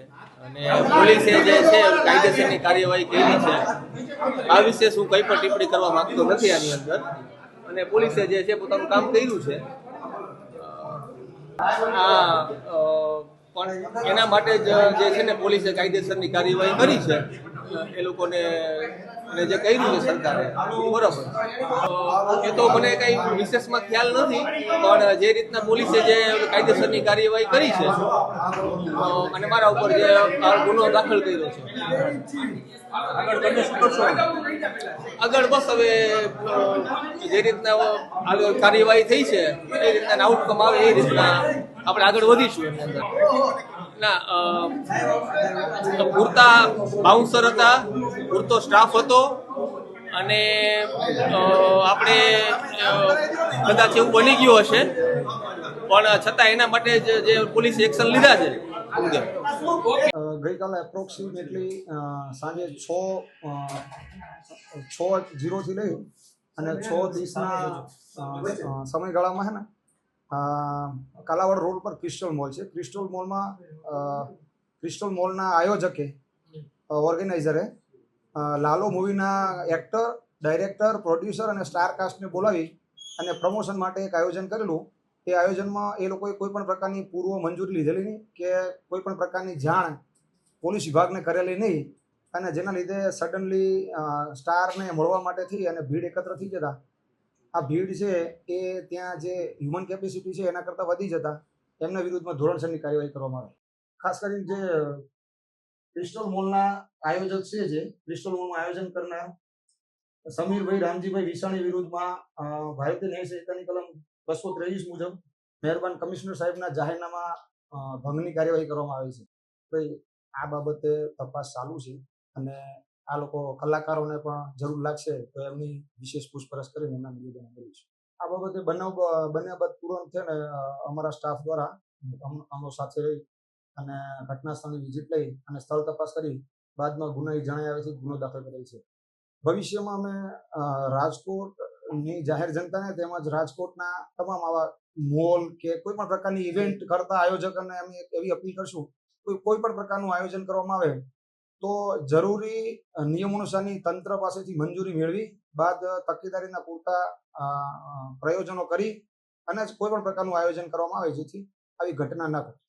છે અને પોલીસે જે છે કાયદેસરની કાર્યવાહી કરી છે આ વિશે શું કંઈ પણ ટિપ્પણી કરવા માંગતો નથી આની અંદર અને પોલીસે જે છે પોતાનું કામ કર્યું છે પણ એના માટે જ જે છે ને પોલીસે કાયદેસરની કાર્યવાહી કરી છે એ લોકોને અને જે કર્યું છે સરકારે બરોબર એ તો મને કઈ વિશેષમાં ખ્યાલ નથી પણ જે રીતના પોલીસે જે કાયદેસરની કાર્યવાહી કરી છે અને મારા ઉપર જે ગુનો દાખલ કર્યો છે આગળ બસ હવે જે રીતના કાર્યવાહી થઈ છે એ રીતના આઉટકમ આવે એ રીતના આપણે આગળ વધીશું એની અંદર ના પૂરતા બાઉન્સર હતા પૂરતો સ્ટાફ હતો અને આપણે કદાચ એવું બની ગયું હશે પણ છતાં એના માટે જે પોલીસે એક્શન લીધા છે ગઈકાલે એપ્રોક્સિમેટલી સાંજે 6:00 લઈ અને 6:30 સમયગાળામાં છે ને કાલાવાડ રોડ પર ક્રિસ્ટલ મોલ છે. ક્રિસ્ટલ મોલના આયોજકે ઓર્ગેનાઇઝરે લાલો મૂવીના એક્ટર, ડાયરેક્ટર, પ્રોડ્યુસર અને સ્ટાર કાસ્ટને બોલાવી અને પ્રમોશન માટે એક આયોજન કરેલું. એ આયોજનમાં એ લોકોએ કોઈ પણ પ્રકારની પૂર્વ મંજૂરી લીધેલી નહીં કે કોઈ પણ પ્રકારની જાણ પોલીસ વિભાગને કરેલી નહીં અને જેના લીધે સડનલી સ્ટારને મળવા માટે થઈ અને ભીડ એકત્ર થઈ જતા આ ભીડ છે એ ત્યાં જે હ્યુમન કેપેસિટી છે એના કરતાં વધી જતા એમના વિરુદ્ધમાં ધોરણસરની કાર્યવાહી કરવામાં આવે. ખાસ કરીને જે ક્રિસ્ટલ મોલના આયોજક છે જે ક્રિસ્ટલ મોલનું આયોજન કરનાર સમીરભાઈ રામજીભાઈ વિસાણી વિરુદ્ધમાં ભારતીય ન્યાય સંહિતાની કલમ 223 મુજબ મહેરબાન કમિશનર સાહેબના જાહેરનામા ભંગની કાર્યવાહી કરવામાં આવી છે. ભાઈ આ બાબતે તપાસ ચાલુ છે અને આ લોકો કલાકારોને પણ જરૂર લાગશે તો એમની વિશેષ પૂછપરછ કરીને એમના નિવેદન કરીશું. આ બાબતે બન્યા બાદ તુરંત છે ને અમારા સ્ટાફ દ્વારા અમો સાથે રહી અને ઘટના સ્થળની વિઝિટ લઈ અને સ્થળ તપાસ કરી બાદમાં ગુનાહિત જણાઈ આવે છે ગુનો દાખલ કરેલ છે. ભવિષ્યમાં અમે રાજકોટની જાહેર જનતાને તેમજ રાજકોટના તમામ આવા મોલ કે કોઈ પણ પ્રકારની ઇવેન્ટ કરતા આયોજકોને અમે એવી અપીલ કરશું કોઈ પણ પ્રકારનું આયોજન કરવામાં આવે તો જરૂરી નિયમોનુસારની તંત્ર પાસેથી મંજૂરી મેળવી બાદ તકેદારીના પૂરતા પ્રયોજનો કરી અને કોઈ પણ પ્રકારનું આયોજન કરવામાં આવે જેથી આવી ઘટના ન ઘટે.